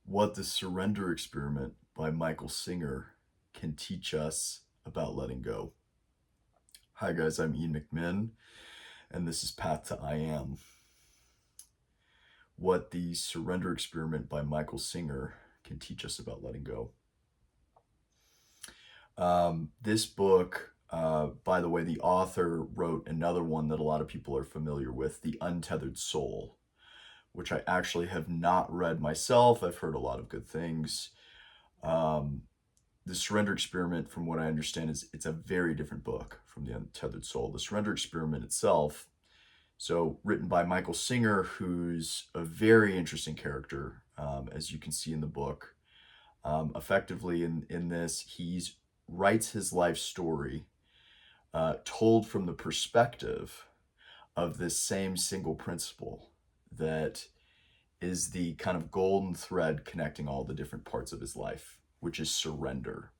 What the Surrender Experiment by Michael Singer can teach us about letting go. Hi, guys, I'm Ian McMinn, and this is Path to I Am. What the Surrender Experiment by Michael Singer can teach us about letting go. This book, by the way, the author wrote another one that a lot of people are familiar with, The Untethered Soul, which I actually have not read myself. I've heard a lot of good things. The Surrender Experiment, from what I understand, it's a very different book from The Untethered Soul. The Surrender Experiment itself, so written by Michael Singer, who's a very interesting character, as you can see in the book. Effectively, in this, he writes his life story, told from the perspective of this same single principle that is the kind of golden thread connecting all the different parts of his life, which is surrender.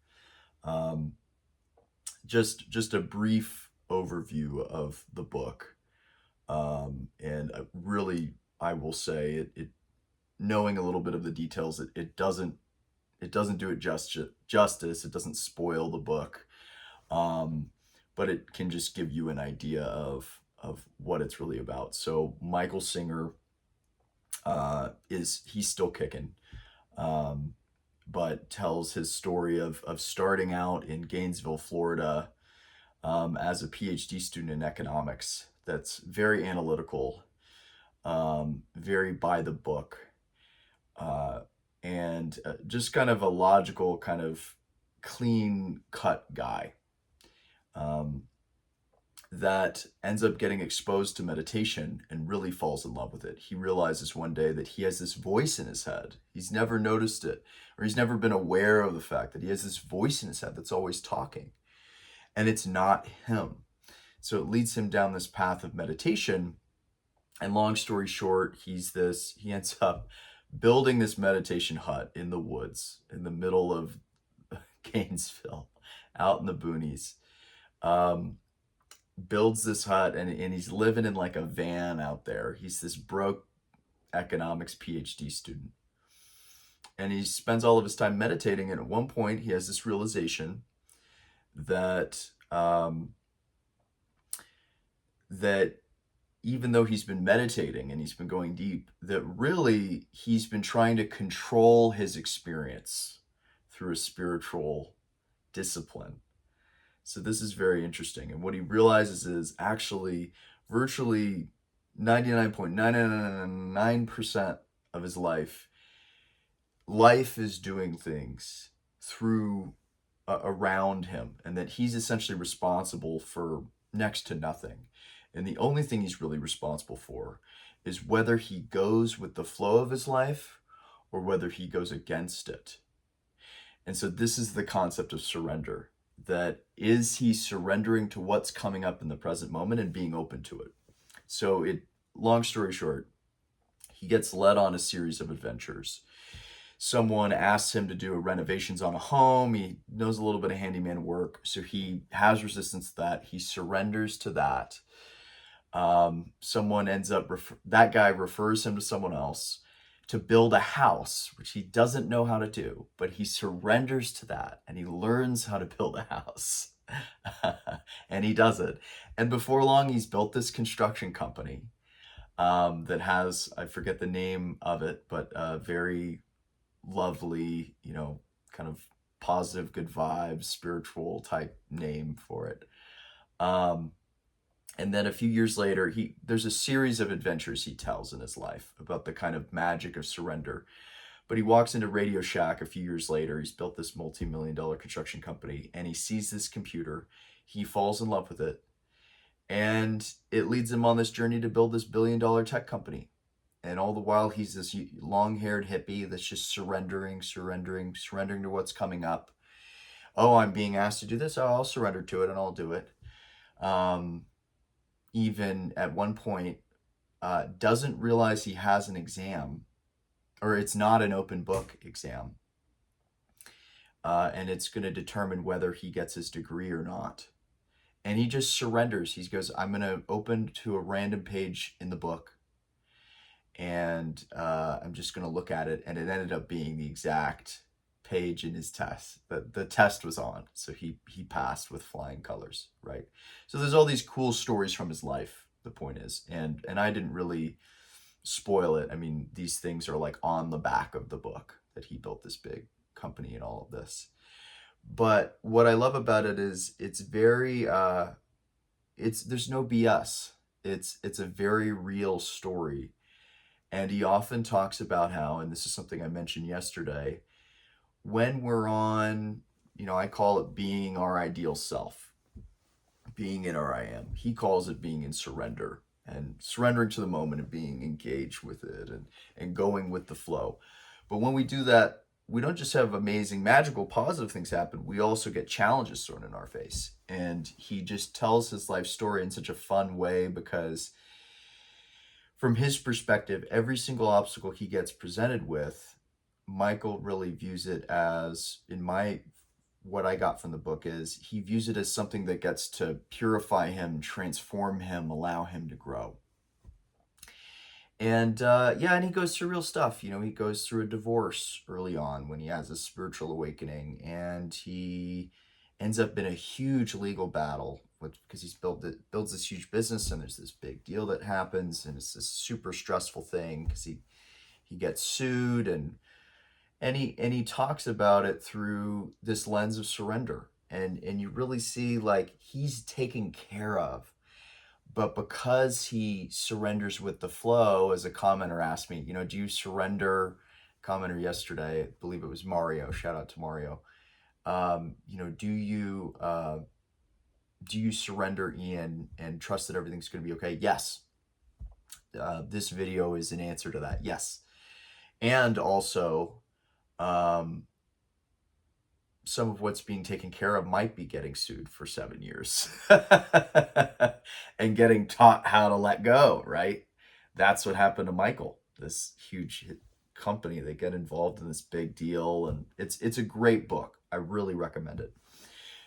Um, just a brief overview of the book, and really, I will say it. Knowing a little bit of the details, it doesn't do it justice. It doesn't spoil the book, um, but it can just give you an idea of what it's really about. So Michael Singer he's still kicking. Um, but tells his story of starting out in Gainesville, Florida, as a PhD student in economics. That's very analytical, very by the book, and just kind of a logical, kind of clean cut guy. Um, that ends up getting exposed to meditation and really falls in love with it. He realizes one day that he has this voice in his head. He's never noticed it, or he's never been aware of the fact that he has this voice in his head that's always talking, and it's not him. So it leads him down this path of meditation. And long story short, he ends up building this meditation hut in the woods in the middle of Gainesville, out in the boonies. Builds this hut, and he's living in like a van out there. He's this broke economics PhD student. And he spends all of his time meditating. And at one point, he has this realization that that even though he's been meditating and he's been going deep, that really he's been trying to control his experience through a spiritual discipline. So this is very interesting. And what he realizes is actually virtually 99.999% of his life is doing things through around him, and that he's essentially responsible for next to nothing. And the only thing he's really responsible for is whether he goes with the flow of his life or whether he goes against it. And so this is the concept of surrender. That is he surrendering to what's coming up in the present moment and being open to it. So long story short, he gets led on a series of adventures. Someone asks him to do renovations on a home. He knows a little bit of handyman work, so he has resistance to that. He surrenders to that. Someone ends up, that guy refers him to someone else to build a house, which he doesn't know how to do, but he surrenders to that and he learns how to build a house. And he does it. And before long, he's built this construction company that has, I forget the name of it, but very lovely, kind of positive, good vibes, spiritual type name for it. And then a few years later, there's a series of adventures he tells in his life about the kind of magic of surrender. But he walks into Radio Shack a few years later. He's built this multi-million-dollar construction company, and he sees this computer. He falls in love with it, and it leads him on this journey to build this billion-dollar tech company. And all the while, he's this long-haired hippie that's just surrendering to what's coming up. Oh, I'm being asked to do this. Oh, I'll surrender to it, and I'll do it. Even at one point, doesn't realize he has an exam, or it's not an open book exam, and it's going to determine whether he gets his degree or not. And he just surrenders. He goes, I'm going to open to a random page in the book, and I'm just going to look at it, and it ended up being the exact page in his test. The test was on, so he passed with flying colors, right? So there's all these cool stories from his life, the point is, and I didn't really spoil it. I mean, these things are like on the back of the book, that he built this big company and all of this. But what I love about it is it's very there's no BS. It's a very real story. And he often talks about how, and this is something I mentioned yesterday, when we're on, I call it being our ideal self, being in our I am. He calls it being in surrender, and surrendering to the moment and being engaged with it, and going with the flow. But when we do that, we don't just have amazing, magical, positive things happen. We also get challenges thrown in our face. And he just tells his life story in such a fun way, because from his perspective, every single obstacle he gets presented with, Michael really views it as, what I got from the book is, he views it as something that gets to purify him, transform him, allow him to grow. And and he goes through real stuff. He goes through a divorce early on when he has a spiritual awakening, and he ends up in a huge legal battle because he's builds this huge business, and there's this big deal that happens, and it's this super stressful thing because he gets sued, and he talks about it through this lens of surrender, and you really see like he's taken care of. But because he surrenders with the flow, as a commenter asked me, do you surrender? Commenter yesterday, I believe it was Mario. Shout out to Mario. Do you surrender, Ian, and trust that everything's going to be okay? Yes. This video is an answer to that. Yes. And also, some of what's being taken care of might be getting sued for 7 years and getting taught how to let go, right? That's what happened to Michael, this huge company. They get involved in this big deal, and it's a great book. I really recommend it.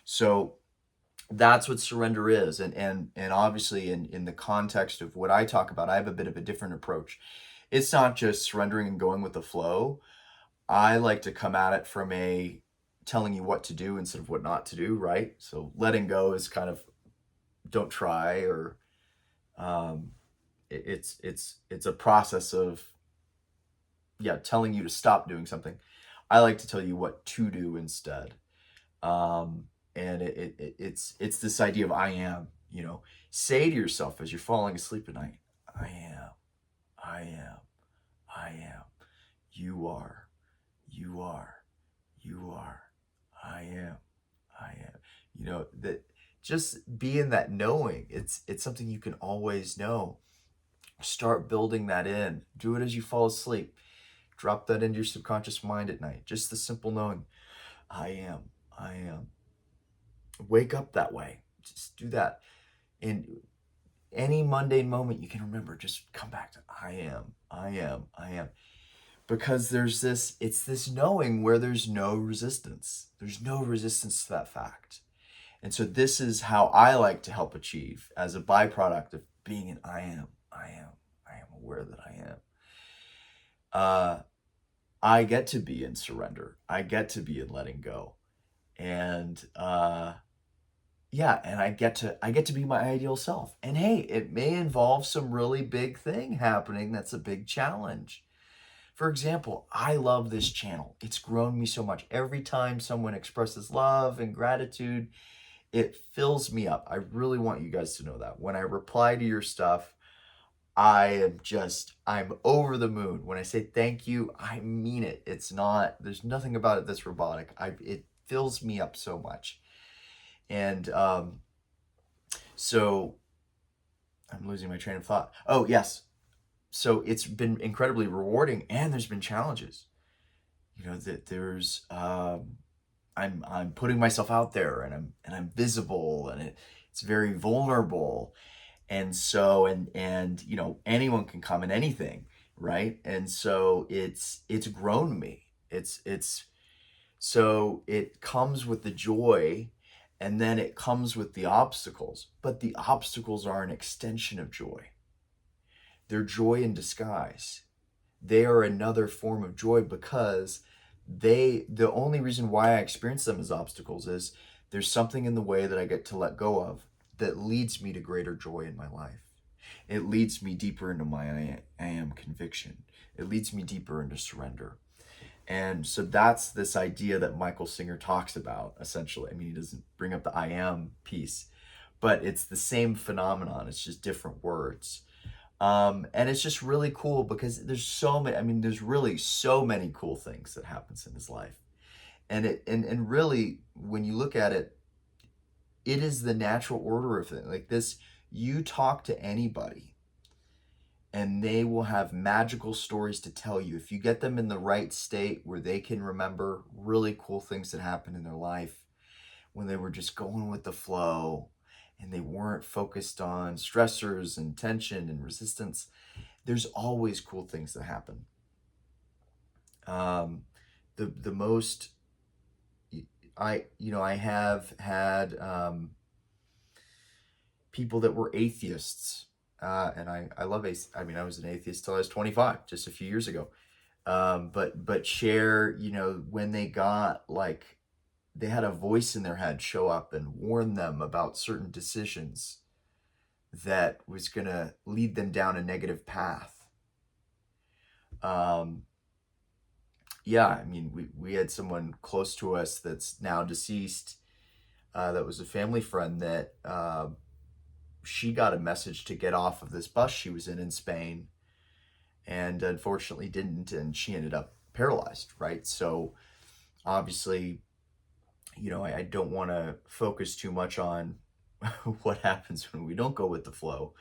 So that's what surrender is. And obviously in the context of what I talk about, I have a bit of a different approach. It's not just surrendering and going with the flow. I like to come at it from a telling you what to do instead of what not to do, right? So letting go is kind of don't try, or it's a process of telling you to stop doing something. I like to tell you what to do instead. And it's this idea of I am, say to yourself as you're falling asleep at night, I am, I am, I am, you are, you are, you are, I am, I am. That just be in that knowing. It's something you can always know. Start building that in. Do it as you fall asleep. Drop that into your subconscious mind at night. Just the simple knowing, I am, I am. Wake up that way. Just do that. In any mundane moment you can remember, just come back to I am, I am, I am. Because it's this knowing where there's no resistance. There's no resistance to that fact. And so this is how I like to help achieve, as a byproduct of being an I am, I am, I am aware that I am. I get to be in surrender. I get to be in letting go. And and I get to be my ideal self. And hey, it may involve some really big thing happening that's a big challenge. For example, I love this channel. It's grown me so much. Every time someone expresses love and gratitude, it fills me up. I really want you guys to know that. When I reply to your stuff, I'm over the moon. When I say thank you, I mean it. There's nothing about it that's robotic. It fills me up so much. And so I'm losing my train of thought. Oh, yes. So it's been incredibly rewarding, and there's been challenges. That there's I'm putting myself out there, and I'm visible, and it's very vulnerable. And so and anyone can come in anything, right? And so it's grown me. So it comes with the joy, and then it comes with the obstacles, but the obstacles are an extension of joy. They're joy in disguise. they are another form of joy, because the only reason why I experience them as obstacles is there's something in the way that I get to let go of that leads me to greater joy in my life. It leads me deeper into my I am conviction. It leads me deeper into surrender. And so that's this idea that Michael Singer talks about, essentially. I mean, he doesn't bring up the I am piece, but it's the same phenomenon. It's just different words. And it's just really cool because there's so many, I mean, there's really so many cool things that happens in his life. And really, when you look at it, it is the natural order of things. Like this, you talk to anybody and they will have magical stories to tell you if you get them in the right state where they can remember really cool things that happened in their life when they were just going with the flow and they weren't focused on stressors and tension and resistance. There's always cool things that happen. The most I have had people that were atheists, and I love I mean, I was an atheist till I was 25, just a few years ago. But share, when they got like they had a voice in their head show up and warn them about certain decisions that was going to lead them down a negative path. Yeah, I mean, we had someone close to us that's now deceased, that was a family friend that she got a message to get off of this bus she was in Spain, and unfortunately didn't, and she ended up paralyzed, right? So obviously, I don't want to focus too much on what happens when we don't go with the flow.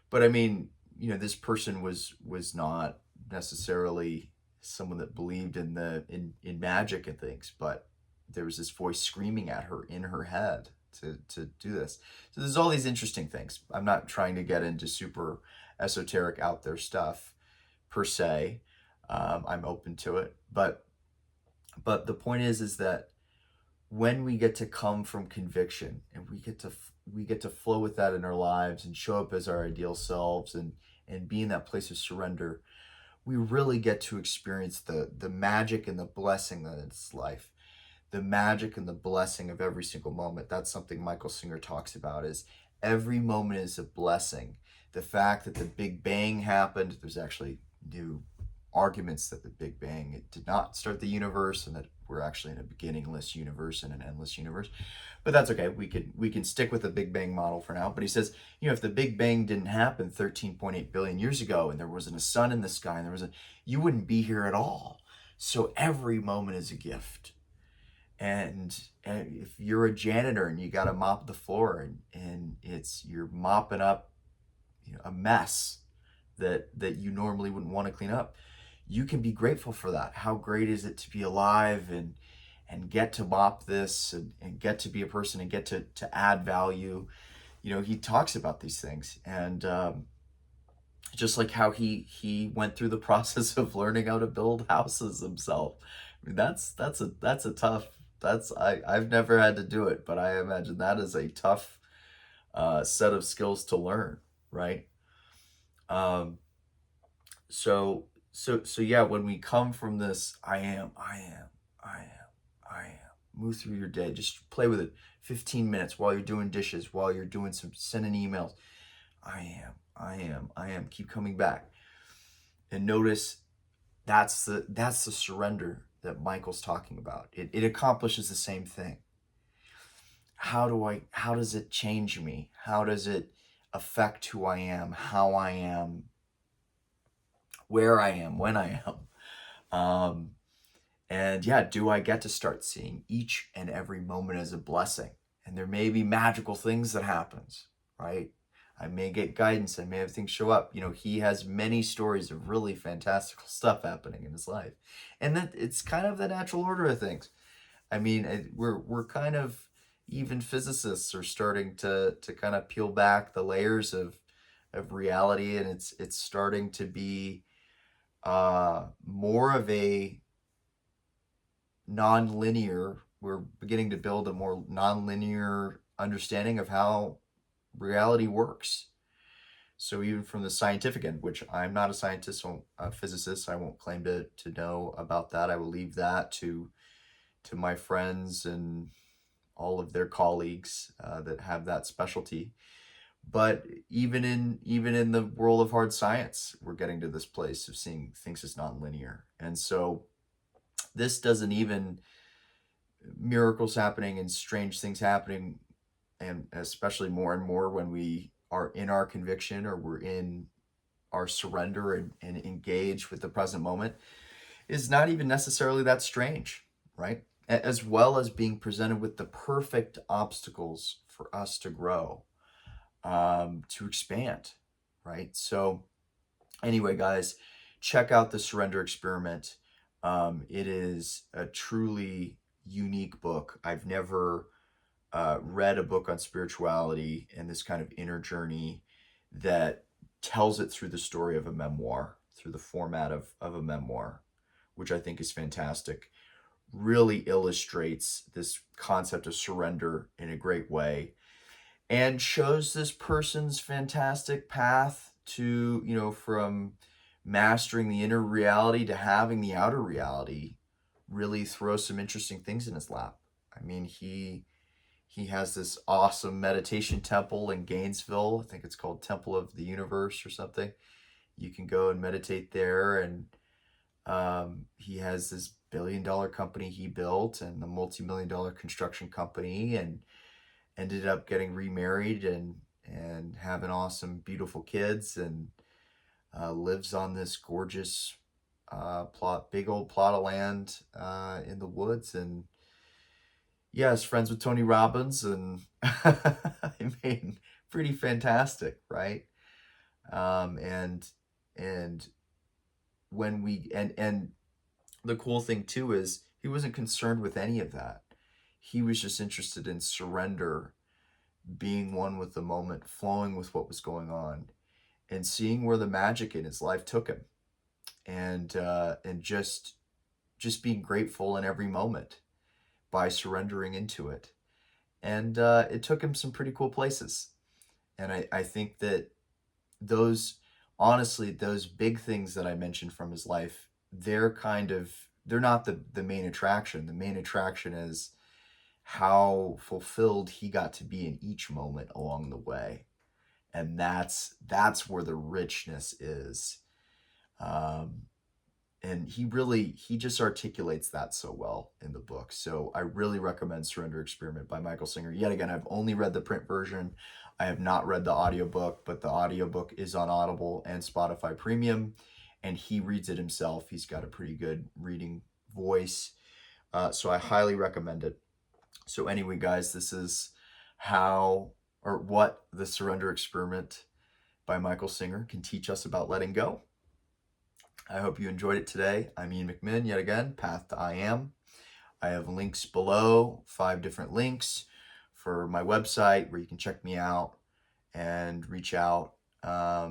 But I mean, this person was not necessarily someone that believed in magic and things, but there was this voice screaming at her in her head to do this. So there's all these interesting things. I'm not trying to get into super esoteric out there stuff per se. I'm open to it, but the point is that when we get to come from conviction and we get to flow with that in our lives and show up as our ideal selves and be in that place of surrender, we really get to experience the magic and the blessing that is life. The magic and the blessing of every single moment. That's something Michael Singer talks about, is every moment is a blessing. The fact that the Big Bang happened, there's actually new arguments that the Big Bang, it did not start the universe, and that we're actually in a beginningless universe and an endless universe. But that's okay. We can stick with the Big Bang model for now. But he says, if the Big Bang didn't happen 13.8 billion years ago, and there wasn't a sun in the sky, and you wouldn't be here at all. So every moment is a gift. And if you're a janitor and you got to mop the floor, and you're mopping up a mess that you normally wouldn't want to clean up, you can be grateful for that. How great is it to be alive and get to mop this and get to be a person and get to add value. He talks about these things, and just like how he went through the process of learning how to build houses himself. I mean, that's a tough, I've never had to do it, but I imagine that is a tough set of skills to learn, right? Um, so yeah, when we come from this, I am, move through your day, just play with it 15 minutes while you're doing dishes, while you're doing some sending emails. I am, keep coming back. And notice that's the surrender that Michael's talking about. It accomplishes the same thing. How does it change me? How does it affect who I am, how I am, where I am, when I am? And yeah, do I get to start seeing each and every moment as a blessing? And there may be magical things that happens, right? I may get guidance. I may have things show up. He has many stories of really fantastical stuff happening in his life. And that it's kind of the natural order of things. I mean, we're kind of, even physicists are starting to kind of peel back the layers of reality, and it's starting to be more of a non-linear. We're beginning to build a more non-linear understanding of how reality works. So even from the scientific end, which I'm not a scientist, a physicist, I won't claim to know about that. I will leave that to my friends and all of their colleagues that have that specialty. But even in the world of hard science, we're getting to this place of seeing things as non-linear. And so this doesn't even, miracles happening and strange things happening, and especially more and more when we are in our conviction or we're in our surrender and engage with the present moment, is not even necessarily that strange, right? As well as being presented with the perfect obstacles for us to grow, to expand, right? So anyway, guys, check out the Surrender Experiment. It is a truly unique book. I've never read a book on spirituality and this kind of inner journey that tells it through the story of a memoir, through the format of a memoir, which I think is fantastic. Really illustrates this concept of surrender in a great way and shows this person's fantastic path to, from mastering the inner reality to having the outer reality really throw some interesting things in his lap. I mean, he has this awesome meditation temple in Gainesville. I think it's called Temple of the Universe or something. You can go and meditate there. And he has this billion-dollar company he built and the multi-million-dollar construction company, and ended up getting remarried and having awesome, beautiful kids, and lives on this gorgeous big old plot of land in the woods. And yeah, is friends with Tony Robbins, and I mean, pretty fantastic, right? And when we and the cool thing too is he wasn't concerned with any of that. He was just interested in surrender, being one with the moment, flowing with what was going on, and seeing where the magic in his life took him, and just being grateful in every moment by surrendering into it. And it took him some pretty cool places. And I think that honestly, those big things that I mentioned from his life, they're not the main attraction. The main attraction is how fulfilled he got to be in each moment along the way. And that's where the richness is. And he just articulates that so well in the book. So I really recommend Surrender Experiment by Michael Singer. Yet again, I've only read the print version. I have not read the audiobook, but the audiobook is on Audible and Spotify Premium, and he reads it himself. He's got a pretty good reading voice. So I highly recommend it. So anyway, guys, this is what the Surrender Experiment by Michael Singer can teach us about letting go. I hope you enjoyed it today. I'm Ian McMinn, yet again, Path to I Am. I have links below, 5 different links for my website where you can check me out and reach out. A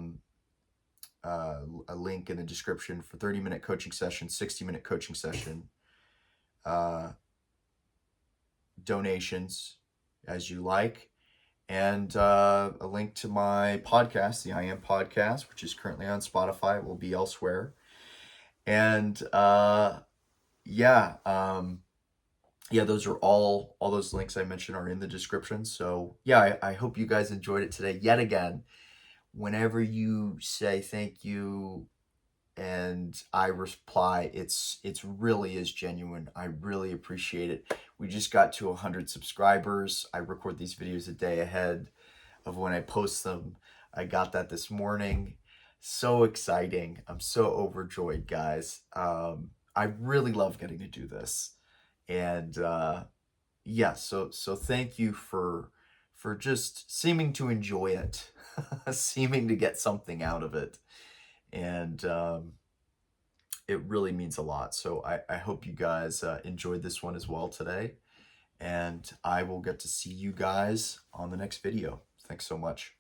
link in the description for 30-minute coaching session, 60-minute coaching session, donations as you like, and a link to my podcast, the I Am Podcast, which is currently on Spotify. It will be elsewhere. And those are all those links I mentioned are in the description. So yeah, I hope you guys enjoyed it today. Yet again, whenever you say thank you and I reply, it's really is genuine. I really appreciate it. We just got to 100 subscribers. I record these videos a day ahead of when I post them. I got that this morning. So exciting. I'm so overjoyed, guys. I really love getting to do this. And so thank you for just seeming to enjoy it, seeming to get something out of it. And it really means a lot. So I hope you guys enjoyed this one as well today. And I will get to see you guys on the next video. Thanks so much.